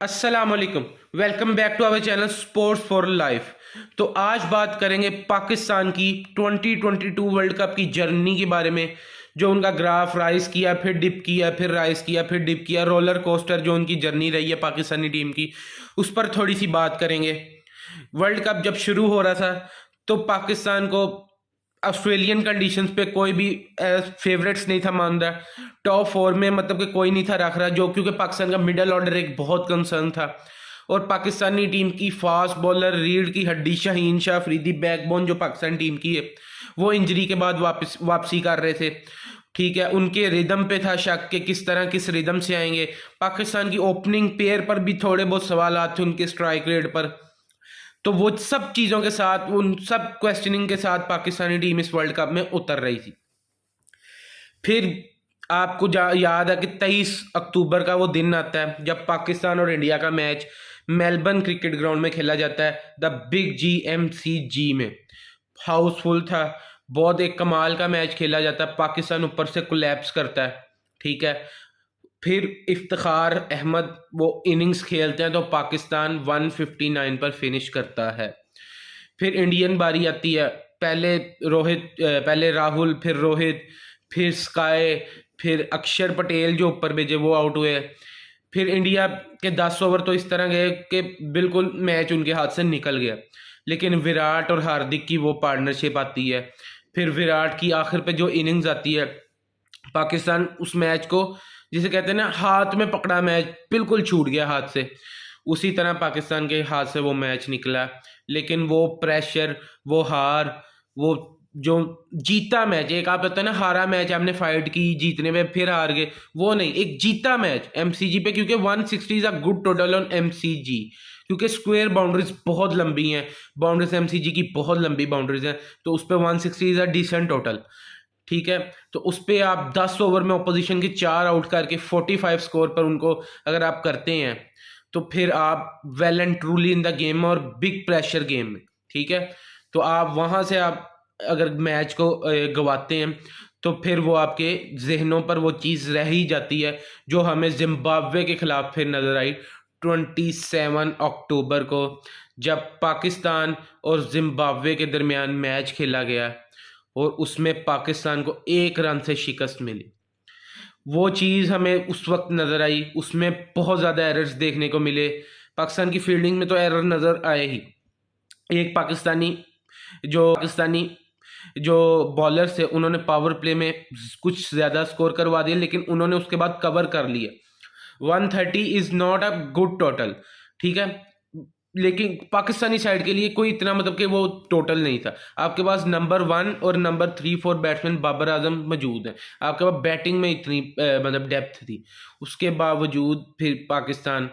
अस्सलाम वालेकुम। Welcome back to our channel sports for life. तो आज बात करेंगे पाकिस्तान की 2022 वर्ल्ड कप की जर्नी के बारे में। जो उनका ग्राफ राइज किया, फिर डिप किया, फिर राइज किया, फिर डिप किया, रोलर कोस्टर जो उनकी जर्नी रही है पाकिस्तानी टीम की, उस पर थोड़ी सी बात करेंगे। वर्ल्ड कप जब शुरू हो रहा था तो पाकिस्तान को ऑस्ट्रेलियन कंडीशंस पे कोई भी फेवरेट्स नहीं था मान रहा। टॉप फोर में मतलब कि कोई नहीं था रख रहा, जो क्योंकि पाकिस्तान का मिडल ऑर्डर एक बहुत कंसर्न था। और पाकिस्तानी टीम की फास्ट बॉलर रीढ़ की हड्डी शाहीन शाह अफरीदी बैकबोन जो पाकिस्तान टीम की है, वो इंजरी के बाद वापसी कर रहे थे। ठीक है, उनके रिदम पे था शक कि किस तरह किस रिदम से आएंगे। पाकिस्तान की ओपनिंग पेयर पर भी थोड़े बहुत सवाल थे, उनके स्ट्राइक रेट पर। तो वो सब चीज़ों के साथ, उन सब क्वेश्चनिंग के साथ पाकिस्तानी टीम इस वर्ल्ड कप में उतर रही थी। फिर आपको याद है कि 23 अक्टूबर का वो दिन आता है जब पाकिस्तान और इंडिया का मैच मेलबर्न क्रिकेट ग्राउंड में खेला जाता है, द बिग GMCG में। हाउसफुल था, बहुत एक कमाल का मैच खेला जाता है। पाकिस्तान ऊपर से कोलैप्स करता है। ठीक है, फिर इफ्तिखार अहमद वो इनिंग्स खेलते हैं तो पाकिस्तान 159 पर फिनिश करता है। फिर इंडियन बारी आती है, पहले राहुल, फिर रोहित, फिर स्काई, फिर अक्षर पटेल जो ऊपर भेजे वो आउट हुए। फिर इंडिया के 10 ओवर तो इस तरह गए कि बिल्कुल मैच उनके हाथ से निकल गया। लेकिन विराट और हार्दिक की वो पार्टनरशिप आती है। फिर विराट की आखिर पे जो इनिंग्स आती है, पाकिस्तान उस मैच को, जिसे कहते हैं ना, हाथ में पकड़ा मैच, बिल्कुल छूट गया हाथ से। उसी तरह पाकिस्तान के हाथ से वो मैच निकला। लेकिन वो प्रेशर, वो हार, वो जो जीता मैच, एक आप होता है ना हारा मैच, आपने फाइट की जीतने में फिर हार गए, वो नहीं, एक जीता मैच MCG पे। क्योंकि 160 is a good total on MCG, क्योंकि स्क्वायर बाउंड्रीज बहुत लंबी हैं। बाउंड्रीज MCG की बहुत लंबी बाउंड्रीज हैं, तो उस पर 160 इज अ डिसेंट टोटल। ठीक है, तो उस पर आप 10 ओवर में ऑपोजिशन के 4 आउट करके 45 स्कोर पर उनको अगर आप करते हैं तो फिर आप well and truly in the game और बिग प्रेशर गेम में। ठीक है, तो आप वहाँ से आप अगर मैच को गवाते हैं तो फिर वो आपके जहनों पर वो चीज़ रह ही जाती है जो हमें जिम्बाब्वे के खिलाफ फिर नज़र आई 27 अक्टूबर को, जब पाकिस्तान और जिम्बाब्वे के दरमियान मैच खेला गया और उसमें पाकिस्तान को 1 रन से शिकस्त मिली। वो चीज़ हमें उस वक्त नज़र आई, उसमें बहुत ज़्यादा एरर्स देखने को मिले। पाकिस्तान की फील्डिंग में तो एरर नज़र आए ही। एक पाकिस्तानी जो बॉलर्स थे उन्होंने पावर प्ले में कुछ ज़्यादा स्कोर करवा दिया, लेकिन उन्होंने उसके बाद कवर कर लिया। 130 is not a good total. ठीक है, लेकिन पाकिस्तानी साइड के लिए कोई इतना मतलब कि वो टोटल नहीं था। आपके पास नंबर 1 और नंबर 3-4 बैट्समैन बाबर आजम मौजूद हैं, आपके पास बैटिंग में इतनी मतलब डेप्थ थी। उसके बावजूद फिर पाकिस्तान,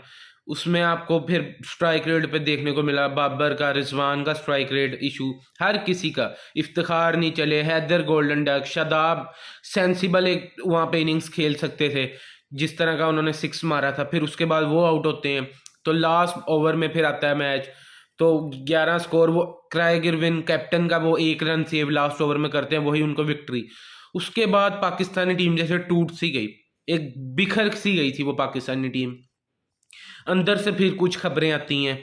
उसमें आपको फिर स्ट्राइक रेट पे देखने को मिला बाबर का, रिजवान का स्ट्राइक रेट इशू, हर किसी का। इफ्तिखार नहीं चले, Haider golden duck, Shadab sensible एक वहाँ पे इनिंग्स खेल सकते थे जिस तरह का उन्होंने 6 मारा था। फिर उसके बाद वो आउट होते हैं तो लास्ट ओवर में फिर आता है मैच, तो 11 स्कोर, वो क्राइग इरविन कैप्टन का वो 1 रन सेव लास्ट ओवर में करते हैं, वही उनको विक्ट्री। उसके बाद पाकिस्तानी टीम जैसे टूट सी गई, एक बिखर सी गई थी वो पाकिस्तानी टीम। अंदर से फिर कुछ खबरें आती हैं,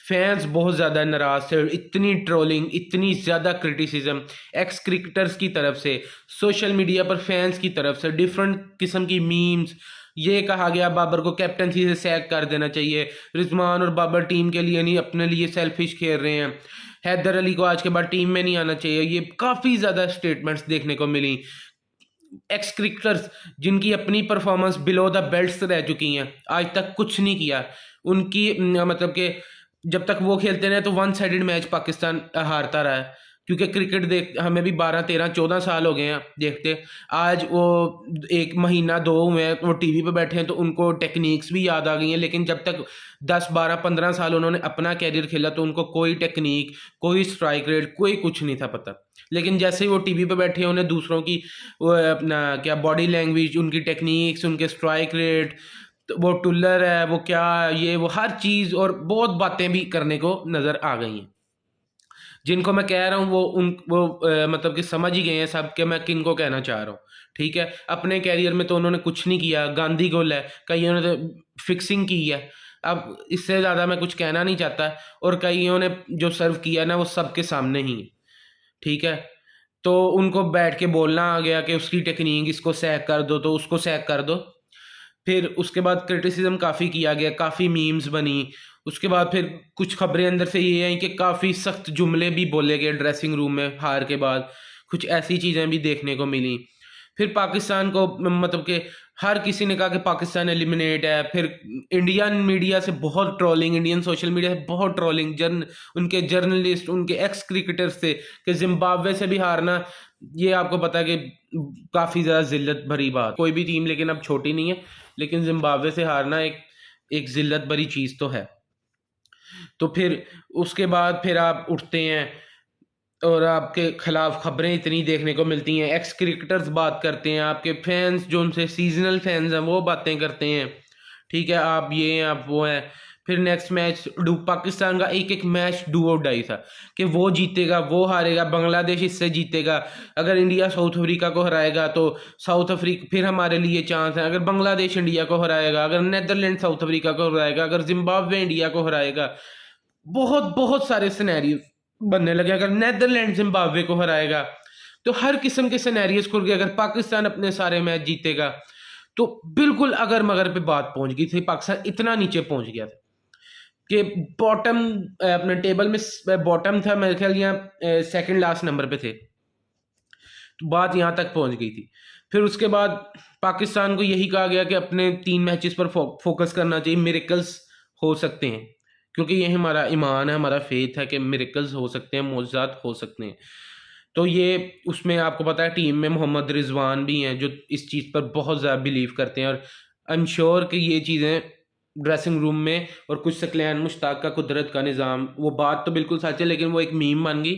फैंस बहुत ज़्यादा नाराज थे, इतनी ट्रोलिंग, इतनी ज़्यादा क्रिटिसिज्म एक्स क्रिकेटर्स की तरफ से, सोशल मीडिया पर फैंस की तरफ से डिफरेंट किस्म की मीम्स। ये कहा गया बाबर को कैप्टनसी से सैक कर देना चाहिए, रिजवान और बाबर टीम के लिए नहीं अपने लिए सेल्फिश खेल रहे हैं, हैदर अली को आज के बाद टीम में नहीं आना चाहिए। ये काफ़ी ज़्यादा स्टेटमेंट्स देखने को मिली। एक्स क्रिकेटर्स जिनकी अपनी परफॉर्मेंस बिलो द बेल्ट्स रह चुकी हैं, आज तक कुछ नहीं किया उनकी, मतलब कि जब तक वो खेलते रहे तो 1 साइडेड मैच पाकिस्तान हारता रहा है। क्योंकि क्रिकेट देख हमें भी 12 13 14 साल हो गए हैं देखते। आज वो 1 महीना 2 हुए हैं वो टीवी पे बैठे हैं तो उनको टेक्निक्स भी याद आ गई हैं, लेकिन जब तक 10 12 15 साल उन्होंने अपना कैरियर खेला तो उनको कोई टेक्निक, कोई स्ट्राइक रेट, कोई कुछ नहीं था पता। लेकिन जैसे ही वो टीवी पे बैठे हैं उन्हें दूसरों की वो अपना क्या बॉडी लैंग्वेज, उनकी टेक्निक्स, उनके स्ट्राइक रेट, तो वो टुल्लर है, वो क्या, ये वो हर चीज़ और बहुत बातें भी करने को नज़र आ गई हैं। जिनको मैं कह रहा हूँ वो मतलब कि समझ ही गए हैं सब कि मैं किन को कहना चाह रहा हूँ। ठीक है, अपने कैरियर में तो उन्होंने कुछ नहीं किया, गांधी गोल है, कईयों ने तो फिक्सिंग की है, अब इससे ज़्यादा मैं कुछ कहना नहीं चाहता, और कईयों ने जो सर्व किया ना वो सबके सामने ही, ठीक है। तो उनको बैठ के बोलना आ गया कि उसकी टेक्निक, इसको सैक कर दो तो उसको सैक कर दो। फिर उसके बाद क्रिटिसिज्म काफ़ी किया गया, काफ़ी मीम्स बनी। उसके बाद फिर कुछ खबरें अंदर से ये आई कि काफ़ी सख्त जुमले भी बोले गए ड्रेसिंग रूम में हार के बाद, कुछ ऐसी चीज़ें भी देखने को मिली। फिर पाकिस्तान को मतलब कि हर किसी ने कहा कि पाकिस्तान एलिमिनेट है। फिर इंडियन मीडिया से बहुत ट्रोलिंग, इंडियन सोशल मीडिया से बहुत ट्रोलिंग, उनके जर्नलिस्ट, उनके एक्स क्रिकेटर्स से, कि जिम्बाब्वे से भी हारना, ये आपको पता है कि काफ़ी ज़्यादा जिल्लत भरी बात। कोई भी टीम लेकिन अब छोटी नहीं है, लेकिन जिम्बाब्वे से हारना एक जिल्लत भरी चीज़ तो है। तो फिर उसके बाद फिर आप उठते हैं और आपके खिलाफ खबरें इतनी देखने को मिलती हैं, एक्स क्रिकेटर्स बात करते हैं, आपके फैंस जो उनसे सीजनल फैंस हैं वो बातें करते हैं, ठीक है, आप ये हैं आप वो हैं। फिर नेक्स्ट मैच पाकिस्तान का एक मैच डू और डाई था कि वो जीतेगा वो हारेगा, बांग्लादेश इससे जीतेगा, अगर इंडिया साउथ अफ्रीका को हराएगा तो साउथ अफ्रीका फिर हमारे लिए चांस है, अगर बांग्लादेश इंडिया को हराएगा, अगर नेदरलैंड साउथ अफ्रीका को हराएगा, अगर जिम्बाब्वे इंडिया को हराएगा, बहुत बहुत सारे सिनेरियो बनने लगे। अगर नेदरलैंड जिम्बाब्वे को हराएगा तो हर किस्म के सिनेरियोस खुल गए। अगर पाकिस्तान अपने सारे मैच जीतेगा तो बिल्कुल अगर मगर पे बात पहुंच गई थी, पाकिस्तान इतना नीचे पहुंच गया था कि बॉटम, अपने टेबल में बॉटम था, मेरे ख्याल यहाँ सेकंड लास्ट नंबर पे थे, तो बात यहाँ तक पहुंच गई थी। फिर उसके बाद पाकिस्तान को यही कहा गया कि अपने 3 मैचेस पर फोकस करना चाहिए, मिरेकल्स हो सकते हैं, क्योंकि ये हमारा ईमान है, हमारा फेथ है कि मिरेकल्स हो सकते हैं, मौजज़ात हो सकते हैं। तो ये उसमें आपको पता है टीम में मोहम्मद रिजवान भी हैं जो इस चीज़ पर बहुत ज़्यादा बिलीव करते हैं, और आई एम श्योर कि ये चीज़ें ड्रेसिंग रूम में, और कुछ सकलैन मुश्ताक का कुदरत का निज़ाम, वो बात तो बिल्कुल सच है, लेकिन वो एक मीम बन गई,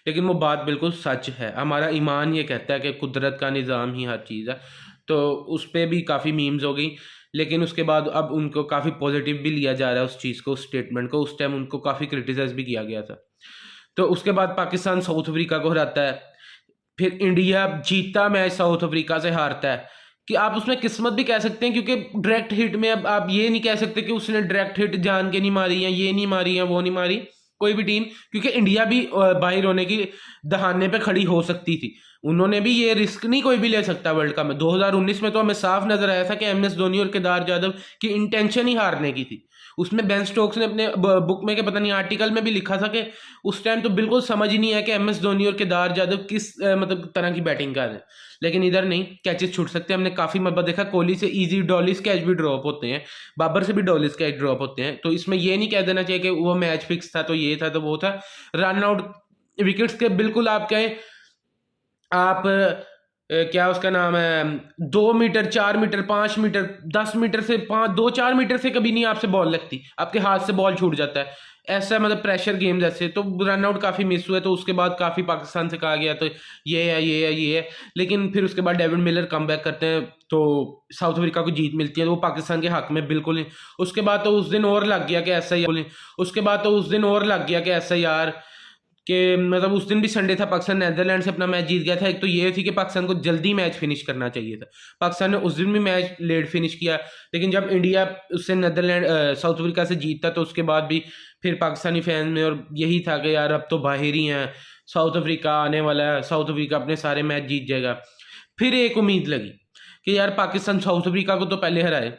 लेकिन वो बात बिल्कुल सच है। हमारा ईमान ये कहता है कि कुदरत का निज़ाम ही हर चीज़ है। तो उस पर भी काफ़ी मीम्स हो गई, लेकिन उसके बाद अब उनको काफ़ी पॉजिटिव भी लिया जा रहा है उस चीज़ को, उस स्टेटमेंट को। उस टाइम उनको काफ़ी क्रिटिसाइज भी किया गया था। तो उसके बाद पाकिस्तान साउथ अफ्रीका को हराता है, फिर इंडिया जीता मैच साउथ अफ्रीका से हारता है, कि आप उसमें किस्मत भी कह सकते हैं, क्योंकि डायरेक्ट हिट में अब आप ये नहीं कह सकते कि उसने डायरेक्ट हिट जान के नहीं मारी, या ये नहीं मारी, या वो नहीं मारी, कोई भी टीम, क्योंकि इंडिया भी बाहर होने की दहाने पे खड़ी हो सकती थी। उन्होंने भी ये रिस्क नहीं कोई भी ले सकता वर्ल्ड कप में। 2019 में तो हमें साफ नजर आया था कि एमएस धोनी और केदार जाधव की इंटेंशन ही हारने की थी। उसमें बेन स्टोक्स ने अपने बुक में के पता नहीं आर्टिकल में भी लिखा था कि उस टाइम तो बिल्कुल समझ ही नहीं आया कि एमएस धोनी और केदार जाधव किस मतलब तरह की बैटिंग कर रहे हैं। लेकिन इधर नहीं, कैचेस छूट सकते हैं। हमने काफी मरबा देखा, कोहली से इजी डॉलिस कैच भी ड्रॉप होते हैं, बाबर से भी डॉलिस कैच ड्रॉप होते हैं। तो इसमें ये नहीं कह देना चाहिए कि वो मैच फिक्स था तो ये था तो वो था। रन आउट विकेट्स के बिल्कुल आप कहें, आप क्या उसका नाम है, 2 मीटर 4 मीटर 5 मीटर 10 मीटर से 2-4 मीटर से कभी नहीं आपसे बॉल लगती, आपके हाथ से बॉल छूट जाता है, ऐसा मतलब प्रेशर गेम जैसे। तो रन आउट काफ़ी मिस हुए, तो उसके बाद काफ़ी पाकिस्तान से कहा गया तो ये है ये है ये है। लेकिन फिर उसके बाद डेविड मिलर कम बैक करते हैं तो साउथ अफ्रीका को जीत मिलती है, तो वो पाकिस्तान के हक में बिल्कुल नहीं। उसके बाद तो उस दिन और लग गया कि ऐसा ही, उसके बाद तो उस दिन और लग गया कि ऐसा यार कि मतलब उस दिन भी संडे था, पाकिस्तान नेदरलैंड से अपना मैच जीत गया था। एक तो ये थी कि पाकिस्तान को जल्दी मैच फिनिश करना चाहिए था, पाकिस्तान ने उस दिन भी मैच लेट फिनिश किया। लेकिन जब इंडिया उससे नेदरलैंड साउथ अफ्रीका से जीतता तो उसके बाद भी फिर पाकिस्तानी फैन में और यही था कि यार अब तो बाहर ही हैं, साउथ अफ्रीका आने वाला है, साउथ अफ्रीका अपने सारे मैच जीत जाएगा। फिर एक उम्मीद लगी कि यार पाकिस्तान साउथ अफ्रीका को तो पहले हराए,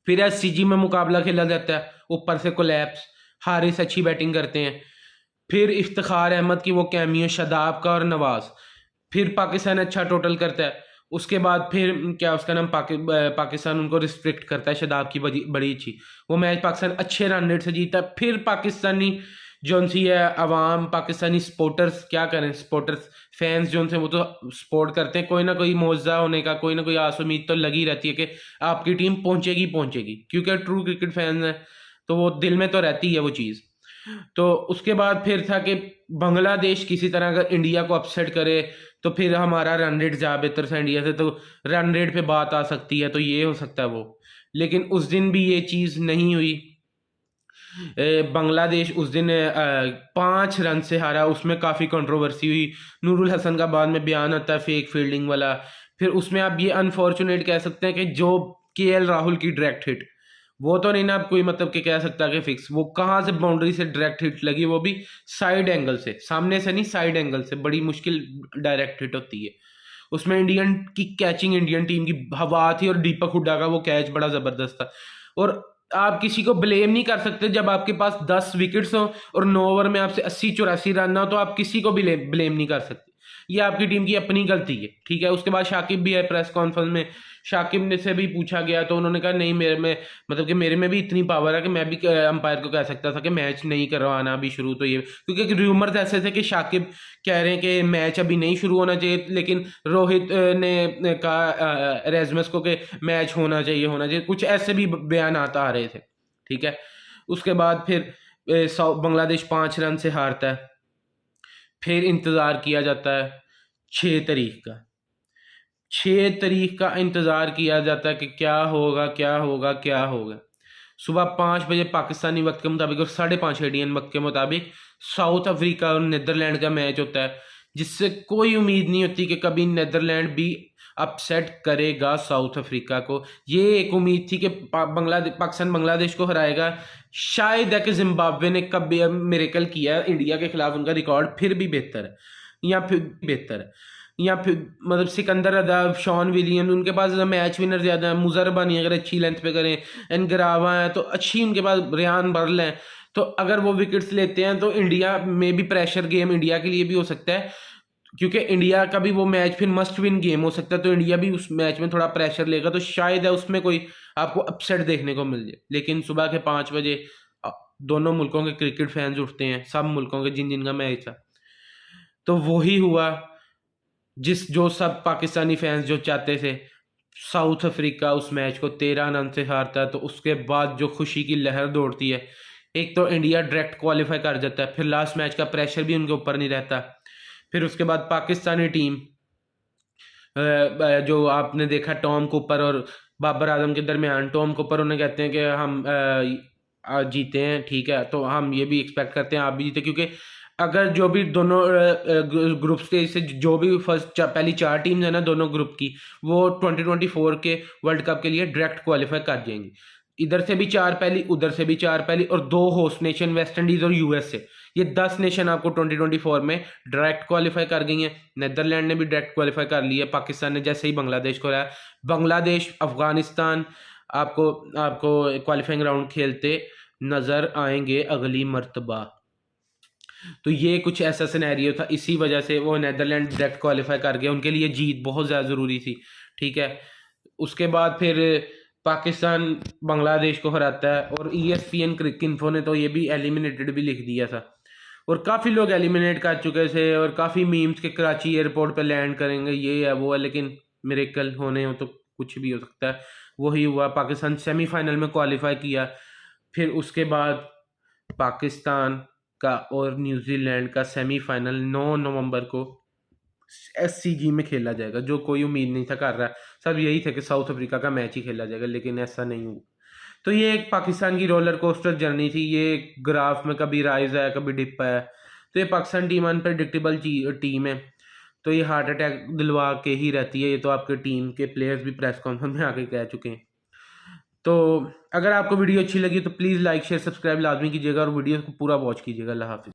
फिर एससीजी में मुकाबला खेला जाता है, ऊपर से कोलैप्स, हारिस अच्छी बैटिंग करते हैं, फिर इफ्तिखार अहमद की वो कैमियो, शादाब का और नवाज, फिर पाकिस्तान अच्छा टोटल करता है। उसके बाद फिर क्या उसका नाम पाकिस्तान उनको रिस्ट्रिक्ट करता है, शादाब की बड़ी अच्छी वो मैच पाकिस्तान अच्छे रन रेट से जीता है। फिर पाकिस्तानी जो सी है अवाम, पाकिस्तानी सपोर्टर्स, क्या करें सपोर्टर्स फैंस जो से वो तो सपोर्ट करते हैं, कोई ना कोई मौजा होने का, कोई ना कोई आस उम्मीद तो लगी रहती है कि आपकी टीम पहुंचेगी पहुंचेगी, क्योंकि ट्रू क्रिकेट फैंस हैं तो वो दिल में तो रहती है वो चीज़। तो उसके बाद फिर था कि बांग्लादेश किसी तरह अगर इंडिया को अपसेट करे तो फिर हमारा रन रेट जा बेहतर था इंडिया से, तो रन रेट पे बात आ सकती है, तो ये हो सकता है वो। लेकिन उस दिन भी ये चीज़ नहीं हुई। बांग्लादेश उस दिन 5 रन से हारा, उसमें काफ़ी कंट्रोवर्सी हुई। नूरुल हसन का बाद में बयान आता है फेक फील्डिंग वाला। फिर उसमें आप ये अनफॉर्चुनेट कह सकते हैं कि जो केएल राहुल की डायरेक्ट हिट, वो तो नहीं ना आप कोई मतलब कि कह सकता कि फिक्स, वो कहाँ से बाउंड्री से डायरेक्ट हिट लगी, वो भी साइड एंगल से, सामने से नहीं साइड एंगल से, बड़ी मुश्किल डायरेक्ट हिट होती है। उसमें इंडियन की कैचिंग, इंडियन टीम की हवा थी और दीपक हुड्डा का वो कैच बड़ा ज़बरदस्त था। और आप किसी को ब्लेम नहीं कर सकते जब आपके पास 10 विकेट्स हो और 9 ओवर में आपसे 80-84 रन ना हो, तो आप किसी को भी ब्लेम नहीं कर सकते। ये आपकी टीम की अपनी गलती है, ठीक है। उसके बाद शाकिब भी है प्रेस कॉन्फ्रेंस में, शाकिब ने से भी पूछा गया तो उन्होंने कहा नहीं, मेरे में मतलब कि मेरे में भी इतनी पावर है कि मैं भी अंपायर को कह सकता था कि मैच नहीं करवाना अभी शुरू। तो ये क्योंकि रूमर्स ऐसे थे कि शाकिब कह रहे हैं कि मैच अभी नहीं शुरू होना चाहिए, लेकिन रोहित ने कहा रेजमस को कि मैच होना चाहिए, कुछ ऐसे भी बयान आ रहे थे, ठीक है। उसके बाद फिर बांग्लादेश 5 रन से हारता है। फिर इंतज़ार किया जाता है 6 तारीख का। 6 तारीख का इंतज़ार किया जाता है कि क्या होगा क्या होगा क्या होगा। सुबह 5 बजे पाकिस्तानी वक्त के मुताबिक और 5:30 इंडियन वक्त के मुताबिक साउथ अफ्रीका और नीदरलैंड का मैच होता है, जिससे कोई उम्मीद नहीं होती कि कभी नीदरलैंड भी अपसेट करेगा साउथ अफ्रीका को। ये एक उम्मीद थी कि पाकिस्तान बांग्लादेश को हराएगा। शायद है कि जिम्बाब्वे ने कभी मिरेकल किया है इंडिया के खिलाफ, उनका रिकॉर्ड फिर भी बेहतर है, या फिर बेहतर है, या फिर मतलब सिकंदर अदाब, शॉन विलियम, उनके पास मैच विनर ज़्यादा है। मुजरबानी अगर अच्छी लेंथ पे करें, एनगरावा है तो अच्छी उनके पास, रियान बर्ल है, तो अगर वो विकेट्स लेते हैं तो इंडिया में भी प्रेशर गेम इंडिया के लिए भी हो सकता है, क्योंकि इंडिया का भी वो मैच फिर मस्ट विन गेम हो सकता है। तो इंडिया भी उस मैच में थोड़ा प्रेशर लेगा, तो शायद है उसमें कोई आपको अपसेट देखने को मिल जाए। लेकिन सुबह के 5 बजे दोनों मुल्कों के क्रिकेट फैंस उठते हैं, सब मुल्कों के जिन जिनका मैच था, तो वही हुआ जो सब पाकिस्तानी फैंस जो चाहते थे। साउथ अफ्रीका उस मैच को 13 रन से हारता है, तो उसके बाद जो खुशी की लहर दौड़ती है, एक तो इंडिया डायरेक्ट क्वालिफाई कर जाता है, फिर लास्ट मैच का प्रेशर भी उनके ऊपर नहीं रहता। फिर उसके बाद पाकिस्तानी टीम जो आपने देखा टॉम कूपर और बाबर आजम के दरमियान, टॉम कूपर उन्हें कहते हैं कि हम जीते हैं, ठीक है, तो हम ये भी एक्सपेक्ट करते हैं आप भी जीते, क्योंकि अगर जो भी दोनों ग्रुप स्टेज से जो भी पहली 4 टीम्स है ना दोनों ग्रुप की, वो 2024 के वर्ल्ड कप के लिए डायरेक्ट क्वालिफाई कर जाएंगी। इधर से भी 4 पहली, उधर से भी 4 पहली, और 2 होस्ट नेशन वेस्ट इंडीज और यूएस से, ये 10 नेशन आपको 2024 में डायरेक्ट क्वालिफाई कर गई हैं। नीदरलैंड ने भी डायरेक्ट क्वालिफाई कर लिया है, पाकिस्तान ने जैसे ही बांग्लादेश को रहा, बांग्लादेश अफगानिस्तान आपको आपको क्वालिफाइंग राउंड खेलते नजर आएंगे अगली मर्तबा। तो ये कुछ ऐसा सिनेरियो था, इसी वजह से वो नीदरलैंड डायरेक्ट क्वालिफाई कर गया, उनके लिए जीत बहुत ज़्यादा ज़रूरी थी, ठीक है। उसके बाद फिर पाकिस्तान बांग्लादेश को हराता है, और ESPN क्रिक इन्फो ने तो ये भी एलिमिनेटेड भी लिख दिया था, और काफ़ी लोग एलिमिनेट कर चुके थे, और काफ़ी मीम्स के कराची एयरपोर्ट पे लैंड करेंगे, ये है वो है, लेकिन मिरेकल होने हो तो कुछ भी हो सकता है। वही हुआ, पाकिस्तान सेमीफाइनल में क्वालिफाई किया। फिर उसके बाद पाकिस्तान का और न्यूजीलैंड का सेमीफाइनल 9 नवंबर को SCG में खेला जाएगा, जो कोई उम्मीद नहीं था कर रहा, सब यही था कि साउथ अफ्रीका का मैच ही खेला जाएगा, लेकिन ऐसा नहीं हुआ। तो ये एक पाकिस्तान की रोलर कोस्टर जर्नी थी, ये ग्राफ में कभी राइज आया कभी डिप आया। तो ये पाकिस्तान टीम अनप्रेडिक्टेबल टीम है, तो ये हार्ट अटैक दिलवा के ही रहती है, ये तो आपके टीम के प्लेयर्स भी प्रेस कॉन्फ्रेंस में आके कह चुके हैं। तो अगर आपको वीडियो अच्छी लगी तो प्लीज़ लाइक शेयर सब्सक्राइब लाजमी कीजिएगा, और वीडियो को पूरा वॉच कीजिएगा। अल्लाह हाफिज़।